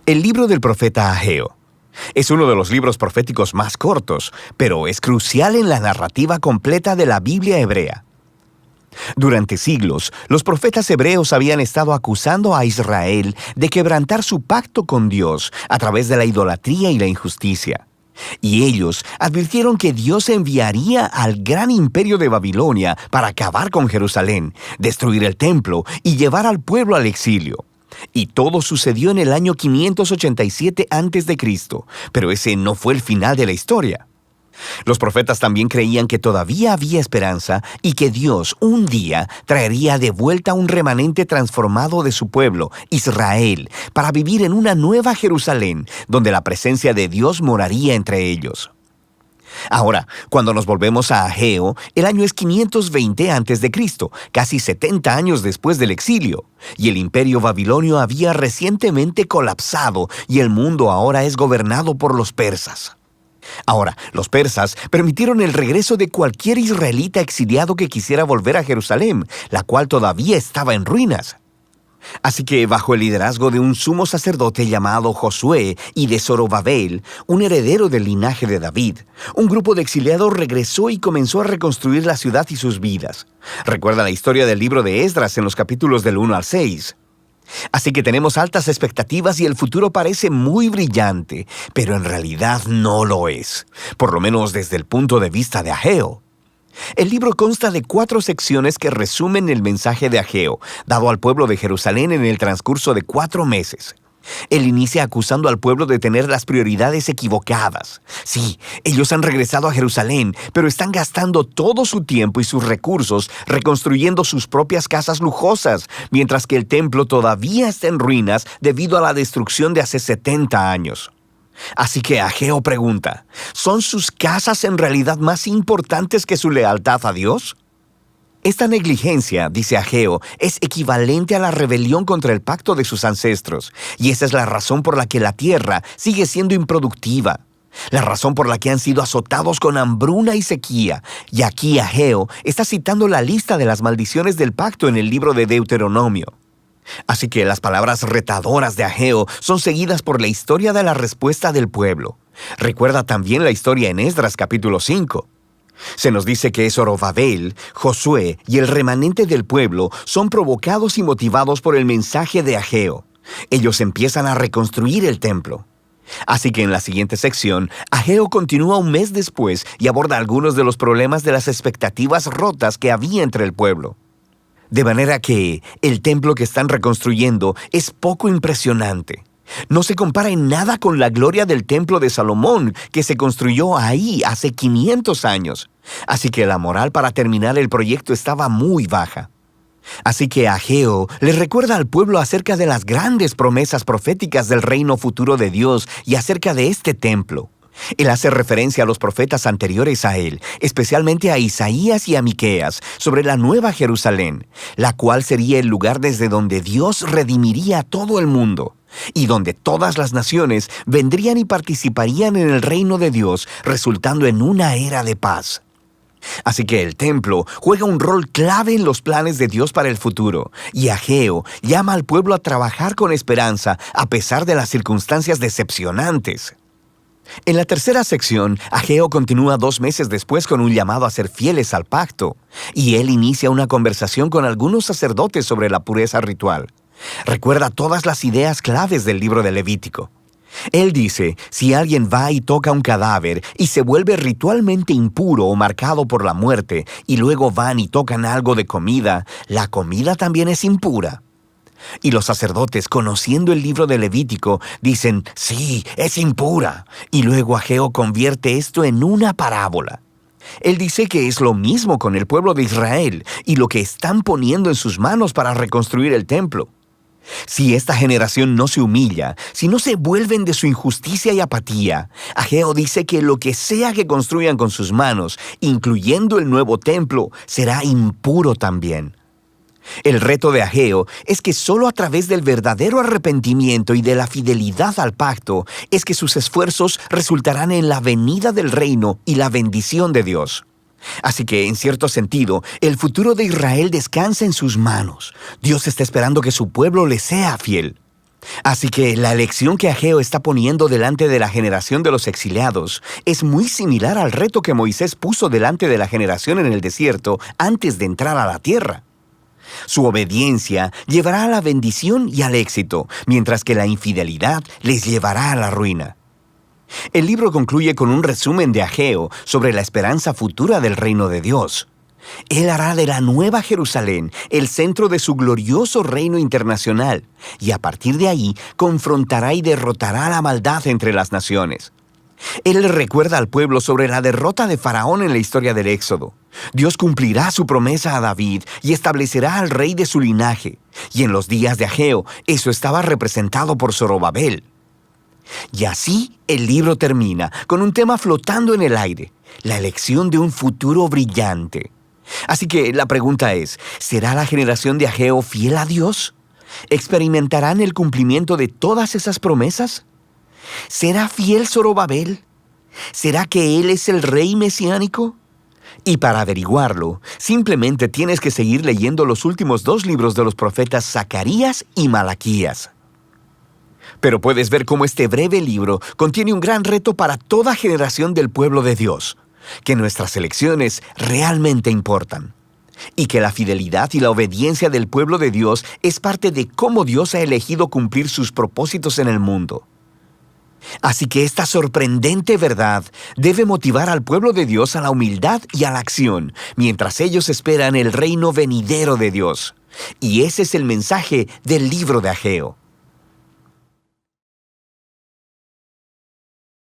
El libro del profeta Ageo es uno de los libros proféticos más cortos, pero es crucial en la narrativa completa de la Biblia hebrea. Durante siglos, los profetas hebreos habían estado acusando a Israel de quebrantar su pacto con Dios a través de la idolatría y la injusticia. Y ellos advirtieron que Dios enviaría al gran imperio de Babilonia para acabar con Jerusalén, destruir el templo y llevar al pueblo al exilio. Y todo sucedió en el año 587 a.C., pero ese no fue el final de la historia. Los profetas también creían que todavía había esperanza y que Dios un día traería de vuelta un remanente transformado de su pueblo, Israel, para vivir en una nueva Jerusalén, donde la presencia de Dios moraría entre ellos. Ahora, cuando nos volvemos a Ageo, el año es 520 a.C., casi 70 años después del exilio, y el imperio babilonio había recientemente colapsado y el mundo ahora es gobernado por los persas. Ahora, los persas permitieron el regreso de cualquier israelita exiliado que quisiera volver a Jerusalén, la cual todavía estaba en ruinas. Así que, bajo el liderazgo de un sumo sacerdote llamado Josué y de Zorobabel, un heredero del linaje de David, un grupo de exiliados regresó y comenzó a reconstruir la ciudad y sus vidas. Recuerda la historia del libro de Esdras en los capítulos del 1 al 6. Así que tenemos altas expectativas y el futuro parece muy brillante, pero en realidad no lo es, por lo menos desde el punto de vista de Ageo. El libro consta de 4 secciones que resumen el mensaje de Ageo, dado al pueblo de Jerusalén en el transcurso de 4 meses. Él inicia acusando al pueblo de tener las prioridades equivocadas. Sí, ellos han regresado a Jerusalén, pero están gastando todo su tiempo y sus recursos reconstruyendo sus propias casas lujosas, mientras que el templo todavía está en ruinas debido a la destrucción de hace 70 años. Así que Ageo pregunta, ¿son sus casas en realidad más importantes que su lealtad a Dios? Esta negligencia, dice Ageo, es equivalente a la rebelión contra el pacto de sus ancestros, y esa es la razón por la que la tierra sigue siendo improductiva, la razón por la que han sido azotados con hambruna y sequía. Y aquí Ageo está citando la lista de las maldiciones del pacto en el libro de Deuteronomio. Así que las palabras retadoras de Ageo son seguidas por la historia de la respuesta del pueblo. Recuerda también la historia en Esdras capítulo 5. Se nos dice que Zorobabel, Josué y el remanente del pueblo son provocados y motivados por el mensaje de Ageo. Ellos empiezan a reconstruir el templo. Así que en la siguiente sección, Ageo continúa un mes después y aborda algunos de los problemas de las expectativas rotas que había entre el pueblo. De manera que el templo que están reconstruyendo es poco impresionante. No se compara en nada con la gloria del templo de Salomón, que se construyó ahí hace 500 años. Así que la moral para terminar el proyecto estaba muy baja. Así que Ageo le recuerda al pueblo acerca de las grandes promesas proféticas del reino futuro de Dios y acerca de este templo. Él hace referencia a los profetas anteriores a él, especialmente a Isaías y a Miqueas, sobre la nueva Jerusalén, la cual sería el lugar desde donde Dios redimiría a todo el mundo, y donde todas las naciones vendrían y participarían en el reino de Dios, resultando en una era de paz. Así que el templo juega un rol clave en los planes de Dios para el futuro, y Ageo llama al pueblo a trabajar con esperanza a pesar de las circunstancias decepcionantes. En la tercera sección, Ageo continúa 2 meses después con un llamado a ser fieles al pacto, y él inicia una conversación con algunos sacerdotes sobre la pureza ritual. Recuerda todas las ideas claves del libro de Levítico. Él dice, si alguien va y toca un cadáver y se vuelve ritualmente impuro o marcado por la muerte, y luego van y tocan algo de comida, la comida también es impura. Y los sacerdotes, conociendo el libro de Levítico, dicen, sí, es impura. Y luego Ageo convierte esto en una parábola. Él dice que es lo mismo con el pueblo de Israel y lo que están poniendo en sus manos para reconstruir el templo. Si esta generación no se humilla, si no se vuelven de su injusticia y apatía, Ageo dice que lo que sea que construyan con sus manos, incluyendo el nuevo templo, será impuro también. El reto de Ageo es que solo a través del verdadero arrepentimiento y de la fidelidad al pacto es que sus esfuerzos resultarán en la venida del reino y la bendición de Dios. Así que, en cierto sentido, el futuro de Israel descansa en sus manos. Dios está esperando que su pueblo le sea fiel. Así que la elección que Ageo está poniendo delante de la generación de los exiliados es muy similar al reto que Moisés puso delante de la generación en el desierto antes de entrar a la tierra. Su obediencia llevará a la bendición y al éxito, mientras que la infidelidad les llevará a la ruina. El libro concluye con un resumen de Ageo sobre la esperanza futura del reino de Dios. Él hará de la Nueva Jerusalén el centro de su glorioso reino internacional, y a partir de ahí confrontará y derrotará la maldad entre las naciones. Él le recuerda al pueblo sobre la derrota de Faraón en la historia del Éxodo. Dios cumplirá su promesa a David y establecerá al rey de su linaje, y en los días de Ageo eso estaba representado por Zorobabel. Y así el libro termina con un tema flotando en el aire, la elección de un futuro brillante. Así que la pregunta es, ¿será la generación de Ageo fiel a Dios? ¿Experimentarán el cumplimiento de todas esas promesas? ¿Será fiel Zorobabel? ¿Será que él es el rey mesiánico? Y para averiguarlo, simplemente tienes que seguir leyendo los últimos 2 libros de los profetas Zacarías y Malaquías. Pero puedes ver cómo este breve libro contiene un gran reto para toda generación del pueblo de Dios, que nuestras elecciones realmente importan, y que la fidelidad y la obediencia del pueblo de Dios es parte de cómo Dios ha elegido cumplir sus propósitos en el mundo. Así que esta sorprendente verdad debe motivar al pueblo de Dios a la humildad y a la acción, mientras ellos esperan el reino venidero de Dios. Y ese es el mensaje del libro de Ageo.